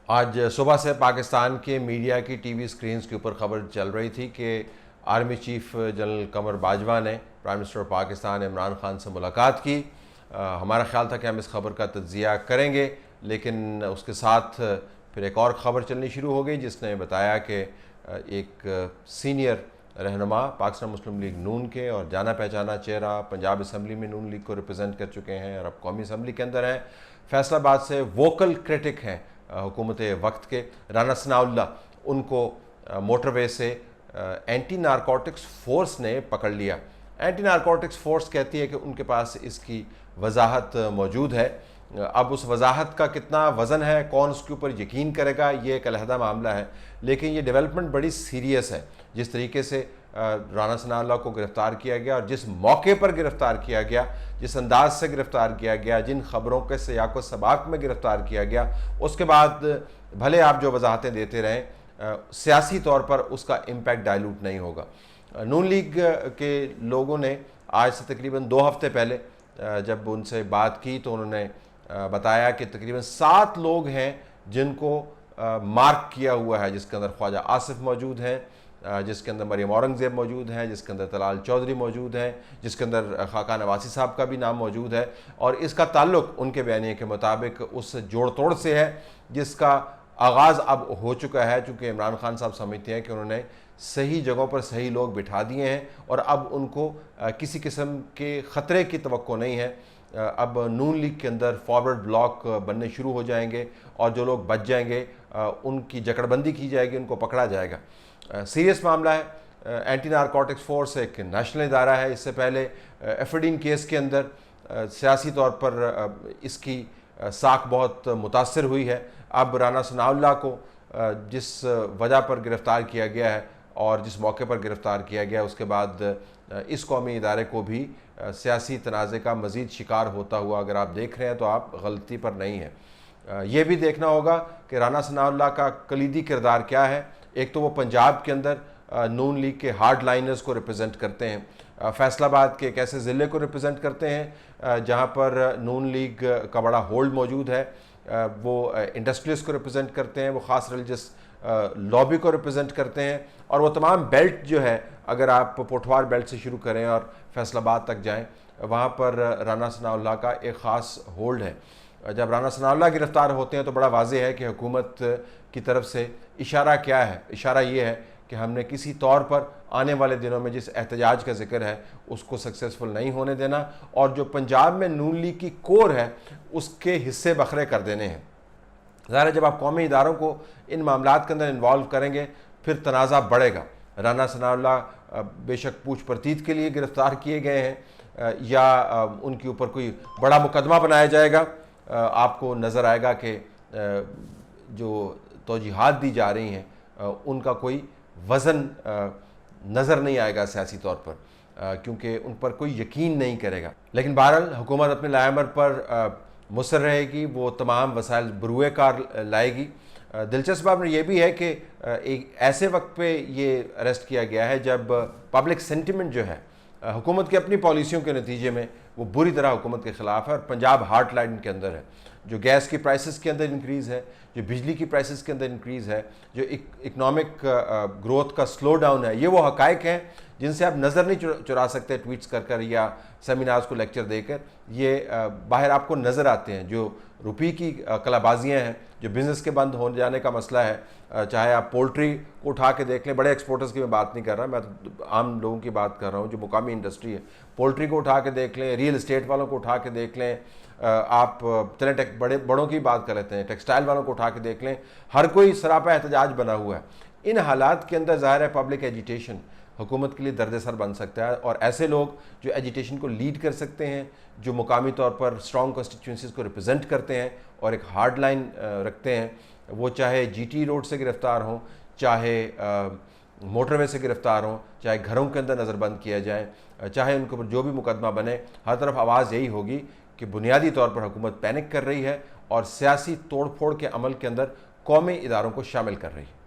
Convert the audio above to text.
आज सुबह से पाकिस्तान के मीडिया की टीवी स्क्रीन्स के ऊपर खबर चल रही थी कि आर्मी चीफ जनरल कमर बाजवा ने प्राइम मिनिस्टर पाकिस्तान इमरान खान से मुलाकात की। हमारा ख्याल था कि हम इस खबर का तज्जिया करेंगे, लेकिन उसके साथ फिर एक और ख़बर चलनी शुरू हो गई जिसने बताया कि एक सीनियर रहनुमा पाकिस्तान मुस्लिम लीग नून के और जाना पहचाना चेहरा, पंजाब असम्बली में नून लीग को रिप्रेजेंट कर चुके हैं और अब कौमी असम्बली के अंदर हैं, फैसलाबाद से वोकल क्रिटिक हैं हुकूमत वक्त के, राना सनाउल्लाह, उनको मोटरवे से एंटी नारकोटिक्स फोर्स ने पकड़ लिया। एंटी नारकोटिक्स फोर्स कहती है कि उनके पास इसकी वजाहत मौजूद है। अब उस वजाहत का कितना वज़न है, कौन उसके ऊपर यकीन करेगा, ये एक अलहदा मामला है, लेकिन ये डेवलपमेंट बड़ी सीरियस है। जिस तरीके से राना सनाउल्लाह को गिरफ़्तार किया गया और जिस मौके पर गिरफ़्तार किया गया, जिस अंदाज से गिरफ़्तार किया गया, जिन ख़बरों के सियाक़ व सबाक़ में गिरफ़्तार किया गया, उसके बाद भले आप जो वजाहतें देते रहें, सियासी तौर पर उसका इम्पैक्ट डाइल्यूट नहीं होगा। नून लीग के लोगों ने आज से तकरीबन 2 हफ़्ते पहले जब उनसे बात की तो उन्होंने बताया कि तकरीबन 7 लोग हैं जिनको मार्क किया हुआ है, जिसके अंदर ख्वाजा आसिफ मौजूद हैं, जिसके अंदर मरियम औरंगज़ेब मौजूद हैं, जिसके अंदर तलाल चौधरी मौजूद हैं, जिसके अंदर खाका नवासी साहब का भी नाम मौजूद है। और इसका ताल्लुक उनके बयानिए के मुताबिक उस जोड़ तोड़ से है जिसका आगाज़ अब हो चुका है, चूँकि इमरान खान साहब समझते हैं कि उन्होंने सही जगहों पर सही लोग बिठा दिए हैं और अब उनको किसी किस्म के ख़तरे की तवक्को नहीं है। अब नून लीग के अंदर फॉरवर्ड ब्लॉक बनने शुरू हो जाएंगे और जो लोग बच जाएंगे उनकी जकड़बंदी की जाएगी, उनको पकड़ा जाएगा। सीरियस मामला है। एंटी नारकोटिक्स फोर्स एक नेशनल इदारा है। इससे पहले एफडीन केस के अंदर सियासी तौर पर इसकी साख बहुत मुतासर हुई है। अब राना सनाउल्लाह को जिस वजह पर गिरफ़्तार किया गया है और जिस मौके पर गिरफ़्तार किया गया, उसके बाद इस कौमी इदारे को भी सियासी तनाज़े का मज़ीद शिकार होता हुआ अगर आप देख रहे हैं तो आप गलती पर नहीं हैं। ये भी देखना होगा कि राना सनाउल्लाह का कलीदी किरदार क्या है। एक तो वो पंजाब के अंदर नून लीग के हार्ड लाइनर्स को रिप्रेजेंट करते हैं, फैसलाबाद के एक ऐसे ज़िले को रिप्रेजेंट करते हैं जहाँ पर नून लीग का बड़ा होल्ड मौजूद है। वो इंडस्ट्रीज को रिप्रेजेंट करते हैं, वो ख़ास रिलीजियस लॉबी को रिप्रेजेंट करते हैं और वो तमाम बेल्ट जो है, अगर आप पोठवार बेल्ट से शुरू करें और फैसलाबाद तक जाएं, वहाँ पर राना सनाउल्लाह का एक ख़ास होल्ड है। जब राना सनाउल्लाह गिरफ़्तार होते हैं तो बड़ा वाज़ेह है कि हुकूमत की तरफ से इशारा क्या है। इशारा ये है कि हमने किसी तौर पर आने वाले दिनों में जिस एहतजाज का जिक्र है उसको सक्सेसफुल नहीं होने देना और जो पंजाब में नून लीग की कोर है उसके हिस्से बखरे कर देने हैं। ज़ाहिर है जब आप कौमी इदारों को इन मामलात के अंदर इन्वॉल्व करेंगे फिर तनाज़ा बढ़ेगा। राना सनाउल्लाह बेशक पूछ परतीत के लिए गिरफ़्तार किए गए हैं या उनके ऊपर कोई बड़ा मुकदमा बनाया जाएगा, आपको नज़र आएगा कि जो तौजीहात दी जा रही हैं उनका कोई वज़न नज़र नहीं आएगा सियासी तौर पर, क्योंकि उन पर कोई यकीन नहीं करेगा। लेकिन बहरहाल हुकूमत अपने लाएमर पर मुसर रहेगी, वो तमाम वसाइल बरूए कार लाएगी। दिलचस्प बात ये भी है कि एक ऐसे वक्त पे ये अरेस्ट किया गया है जब पब्लिक सेंटिमेंट जो है हुकूमत की अपनी पॉलिसियों के नतीजे में वो बुरी तरह हुकूमत के ख़िलाफ़ है और पंजाब हार्ट लाइन के अंदर है। जो गैस की प्राइसेस के अंदर इंक्रीज़ है, जो बिजली की प्राइसेस के अंदर इंक्रीज़ है, जो इकनॉमिक ग्रोथ का स्लो डाउन है, ये वो हक़ाइक़ हैं जिनसे आप नज़र नहीं चुरा सकते ट्वीट्स कर कर या सेमिनार्स को लेक्चर देकर। ये बाहर आपको नज़र आते हैं। जो रुपये की कलाबाजियाँ हैं, जो बिज़नेस के बंद हो जाने का मसला है, चाहे आप पोल्ट्री को उठा के देख लें, बड़े एक्सपोर्टर्स की मैं बात नहीं कर रहा, मैं तो आम लोगों की बात कर रहा हूँ जो मुकामी इंडस्ट्री है। पोल्ट्री को उठा के देख लें, रियल इस्टेट वालों को उठा के देख लें, आप चलें बड़ों की बात कर लेते हैं, टेक्सटाइल वालों को उठा के देख लें, हर कोई सरापा एहतजाज बना हुआ है। इन हालात के अंदर ज़ाहिर है पब्लिक एजिटेशन हुकूमत के लिए दर्द सर बन सकता है और ऐसे लोग जो एजिटेशन को लीड कर सकते हैं, जो मुकामी तौर पर स्ट्रॉन्ग कॉन्स्टिट्यूंसीज़ को रिप्रेजेंट करते हैं और एक हार्ड लाइन रखते हैं, वो चाहे जीटी रोड से गिरफ़्तार हों, चाहे मोटरवे से गिरफ़्तार हों, चाहे घरों के अंदर नज़रबंद किया जाए, चाहे उनके ऊपर जो भी मुकदमा बने, हर तरफ आवाज़ यही होगी कि बुनियादी तौर पर हुकूमत पैनिक कर रही है और सियासी तोड़ फोड़ के अमल के अंदर कौमी इदारों को शामिल कर रही है।